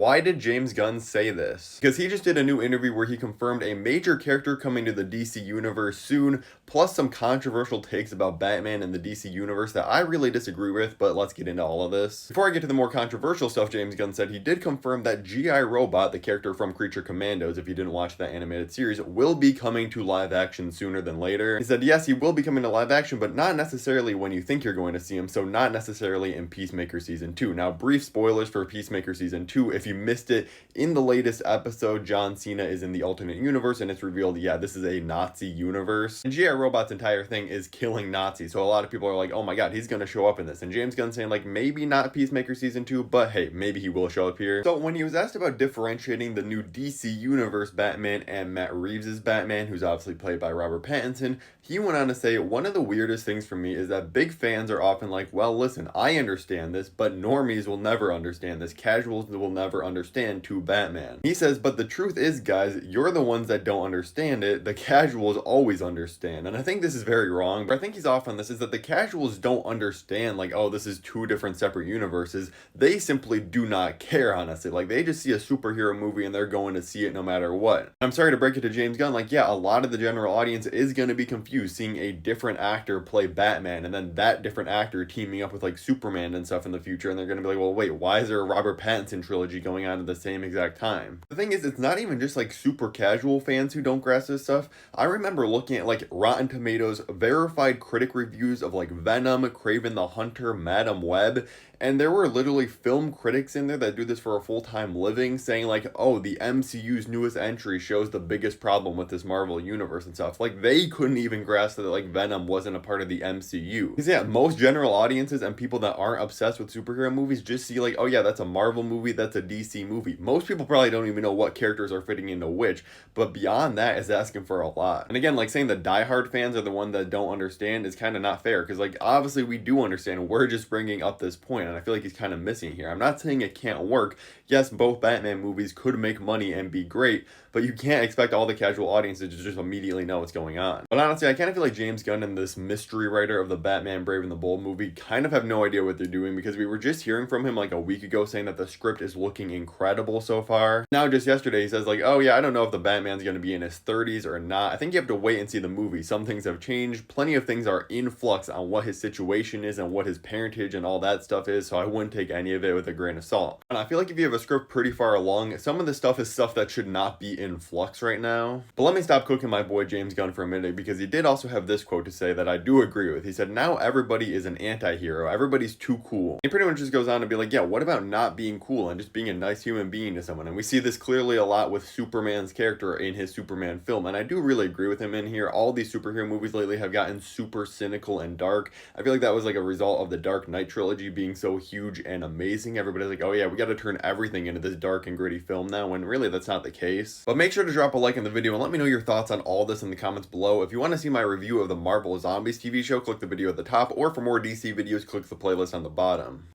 Why did James Gunn say this? Because he just did a new interview where he confirmed a major character coming to the DC universe soon, plus some controversial takes about Batman in the DC universe that I really disagree with, but let's get into all of this. Before I get to the more controversial stuff, James Gunn said he did confirm that G.I. Robot, the character from Creature Commandos, if you didn't watch that animated series, will be coming to live action sooner than later. He said, yes, he will be coming to live action, but not necessarily when you think you're going to see him, so not necessarily in Peacemaker Season 2. Now, brief spoilers for Peacemaker Season 2. If you missed it, in the latest episode, John Cena is in the alternate universe, and it's revealed, yeah, this is a Nazi universe. And G.I. Robot's entire thing is killing Nazis, so a lot of people are like, oh my god, he's gonna show up in this. And James Gunn saying, like, maybe not Peacemaker Season 2, but hey, maybe he will show up here. So when he was asked about differentiating the new DC Universe Batman and Matt Reeves' Batman, who's obviously played by Robert Pattinson, he went on to say, one of the weirdest things for me is that big fans are often like, well, listen, I understand this, but normies will never understand this. Casuals will never understand to Batman. He says, but the truth is, guys, you're the ones that don't understand it. The casuals always understand. And I think this is very wrong, but I think he's off on this, is that the casuals don't understand, like, oh, this is two different separate universes. They simply do not care, honestly. Like, they just see a superhero movie and they're going to see it no matter what. I'm sorry to break it to James Gunn, like, yeah, a lot of the general audience is going to be confused seeing a different actor play Batman and then that different actor teaming up with like Superman and stuff in the future, and they're going to be like, well, wait, why is there a Robert Pattinson trilogy going on at the same exact time? The thing is, it's not even just like super casual fans who don't grasp this stuff. I remember looking at like Rotten Tomatoes verified critic reviews of like Venom, Kraven the Hunter, Madam Web, and there were literally film critics in there that do this for a full-time living saying like, oh, the MCU's newest entry shows the biggest problem with this Marvel universe and stuff. Like, they couldn't even grasp that like Venom wasn't a part of the MCU. Because yeah, most general audiences and people that aren't obsessed with superhero movies just see like, oh yeah, that's a Marvel movie, that's a DC movie. Most people probably don't even know what characters are fitting into which, but beyond that is asking for a lot. And again, like saying the diehard fans are the one that don't understand is kind of not fair, because like obviously we do understand, we're just bringing up this point, and I feel like he's kind of missing here. I'm not saying it can't work. Yes, both Batman movies could make money and be great, but you can't expect all the casual audiences to just immediately know what's going on. But honestly, I kind of feel like James Gunn and this mystery writer of the Batman Brave and the Bold movie kind of have no idea what they're doing, because we were just hearing from him like a week ago saying that the script is looking incredible so far. Now just yesterday he says like, oh yeah, I don't know if the Batman's going to be in his 30s or not. I think you have to wait and see the movie. Some things have changed. Plenty of things are in flux on what his situation is and what his parentage and all that stuff is, so I wouldn't take any of it with a grain of salt. And I feel like if you have a script pretty far along, some of the stuff is stuff that should not be in flux right now. But let me stop cooking my boy James Gunn for a minute, because he did also have this quote to say that I do agree with. He said, now everybody is an anti-hero. Everybody's too cool. He pretty much just goes on to be like, yeah, what about not being cool and just being a nice human being to someone? And we see this clearly a lot with Superman's character in his Superman film, and I do really agree with him in here. All these superhero movies lately have gotten super cynical and dark. I feel like that was like a result of the Dark Knight trilogy being so huge and amazing. Everybody's like, oh yeah, we got to turn everything into this dark and gritty film now, when really that's not the case. But make sure to drop a like in the video and let me know your thoughts on all this in the comments below. If you want to see my review of the Marvel Zombies TV show, click the video at the top, or for more DC videos, click the playlist on the bottom.